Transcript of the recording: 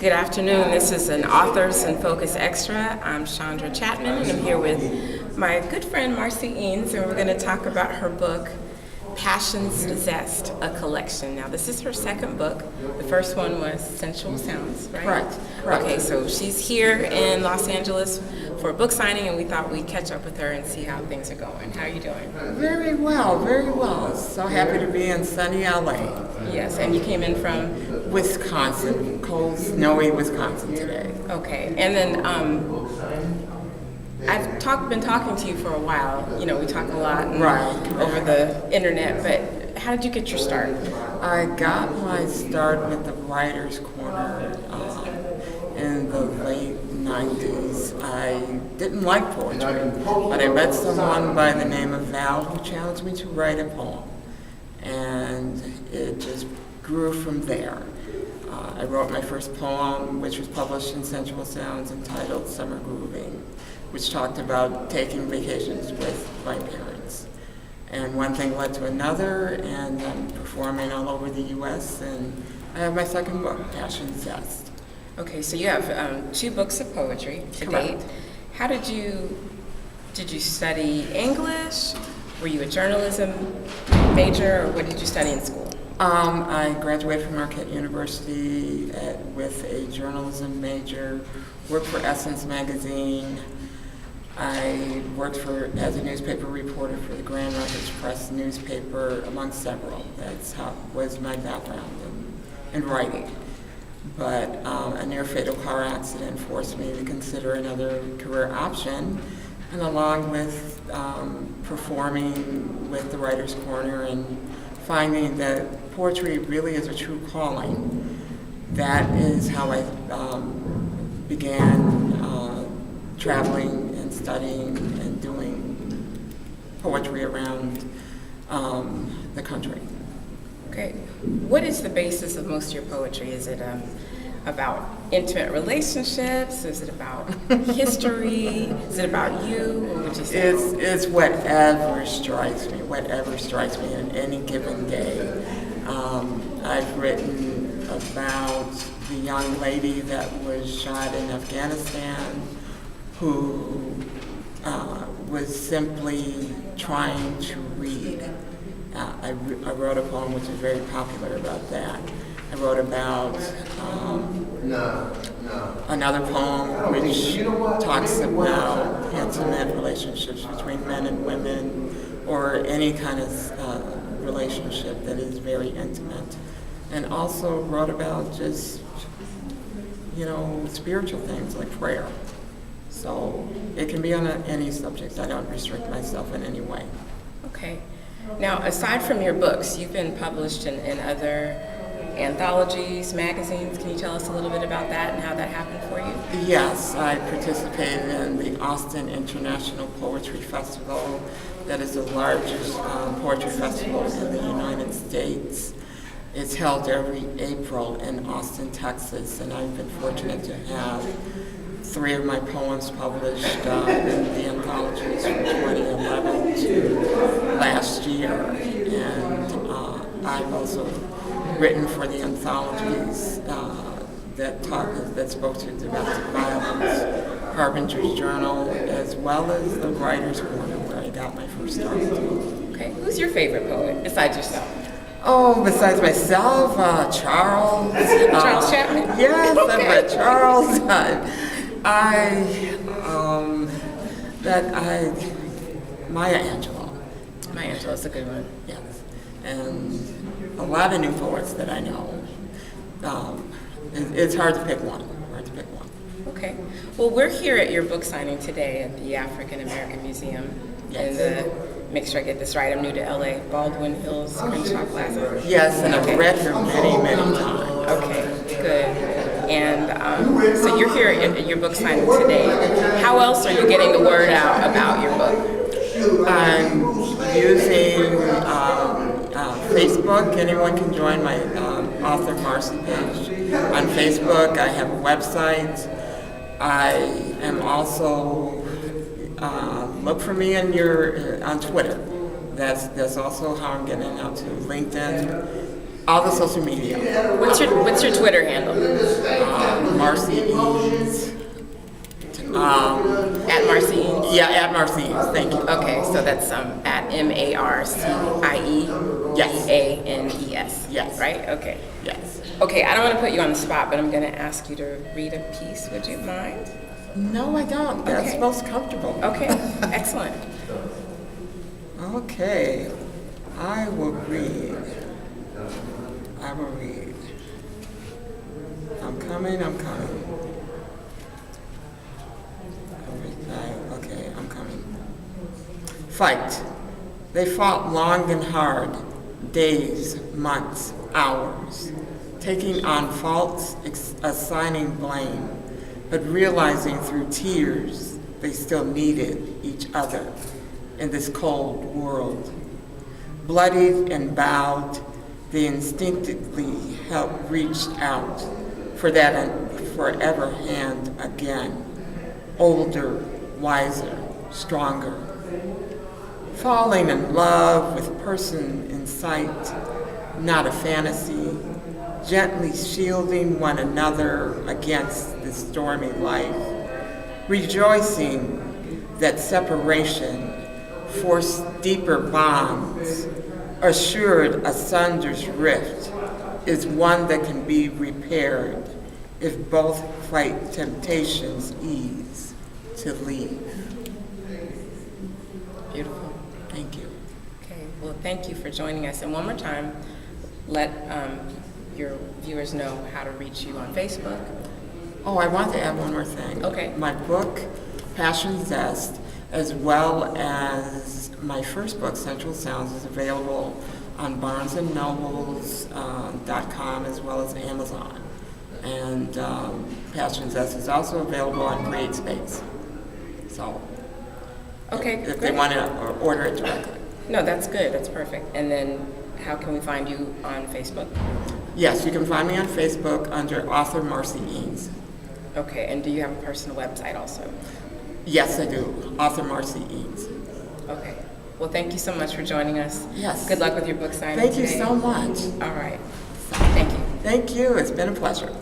Good afternoon. This is an Authors in Focus Extra. I'm Chandra Chatmon, and I'm here with my good friend Marcie Eanes, and we're going to talk about her book, Passion's Zest, a collection. Now, this is her second book. The first one was Sensual Sounds, right? Correct. Okay, so she's here in Los Angeles for a book signing, and we thought we'd catch up with her and see how things are going. How are you doing? Very well, very well. So happy to be in sunny LA. Yes, and you came in from? Wisconsin, cold, snowy Wisconsin today. Okay, and then I've been talking to you for a while. You know, we talk a lot over the internet, but how did you get your start? I got my start with the Writer's Corner in the late 90s. I didn't like poetry, but I met someone by the name of Val who challenged me to write a poem, and it just grew from there. I wrote my first poem, which was published in Sensual Sounds, entitled Summer Grooving, which talked about taking vacations with my parents. And one thing led to another, and I'm performing all over the U.S., and I have my second book, Passion's Zest. Okay, so you have 2 books of poetry to Correct. date. How did you study English? Were you a journalism major, or what did you study in school? I graduated from Marquette University with a journalism major, worked for Essence magazine. I worked as a newspaper reporter for the Grand Rapids Press newspaper, among several. That's was my background in writing. But a near-fatal car accident forced me to consider another career option, and along with performing with the Writer's Corner and finding that poetry really is a true calling. That is how I began traveling and studying and doing poetry around the country. Okay, what is the basis of most of your poetry? Is it about intimate relationships? Is it about history? Is it about you? Or would you say? It's whatever strikes me on any given day. I've written about the young lady that was shot in Afghanistan, who was simply trying to read. I wrote a poem which is very popular about that. I wrote about another poem which talks about intimate relationships between men and women, or any kind of relationship that is very intimate. And also wrote about just, spiritual things like prayer. So it can be on any subject. I don't restrict myself in any way. Okay. Now, aside from your books, you've been published in other anthologies, magazines. Can you tell us a little bit about that and how that happened for you? Yes, I participated in the Austin International Poetry Festival. That is the largest poetry festival in the United States. It's held every April in Austin, Texas, and I've been fortunate to have 3 of my poems published in the anthologies from 2011 to last year. And I've also written for the anthologies that spoke to domestic violence, Harbinger's Journal, as well as the Writer's Corner, where I got my first start. Okay, who's your favorite poet besides yourself? Oh, besides myself, Charles. Charles Chatmon? Yes, Okay. I've read Charles. Maya Angelou. Maya Angelou's a good one. Yes, and a lot of new poets that I know. It's hard to pick one. Okay. Well, we're here at your book signing today at the African American Museum in the, make sure I get this right, I'm new to LA, Baldwin Hills Crenshaw Plaza. Yes, and I've read her many times. Okay, good. And so you're here at your book signing today. How else are you getting the word out about your book? I'm using Facebook. Anyone can join my author Marcie page on Facebook. I have a website. I am also look for me on Twitter. That's also how I'm getting out to LinkedIn. All the social media. What's your Twitter handle? Marcie Eanes. At Marcie Eanes? Yeah, at Marcie Eanes. Thank you. Okay, so that's at MarcieEanes. Yes. Right? Okay. Yes. Okay, I don't want to put you on the spot, but I'm going to ask you to read a piece. Would you mind? No, I don't. That's Okay. most comfortable. Okay, excellent. Okay, I will read. I'm coming. Okay, I'm coming. Fight. They fought long and hard, days, months, hours, taking on faults, assigning blame, but realizing through tears they still needed each other in this cold world. Bloodied and bowed, they instinctively reached out for that forever hand again, older, wiser, stronger. Falling in love with person in sight, not a fantasy, gently shielding one another against the stormy life, rejoicing that separation forced deeper bonds, assured a sunder's rift is one that can be repaired if both fight temptation's ease to leave. Beautiful. Thank you. Okay, well, thank you for joining us. And one more time, let your viewers know how to reach you on Facebook. Oh, I want to add one more thing. Okay. My book, Passion Zest, as well as my first book, Central Sounds, is available on BarnesandNobles.com as well as Amazon. And Passion Zest is also available on CreateSpace. So, Okay, if they great. want to order it directly. No, that's good. That's perfect. And then how can we find you on Facebook? Yes, you can find me on Facebook under author Marcie Eanes. Okay, and do you have a personal website also? Yes, I do. Author Marcie Eanes. Okay. Well, thank you so much for joining us. Yes. Good luck with your book signing Thank you today. so much. All right. Thank you. Thank you. It's been a pleasure.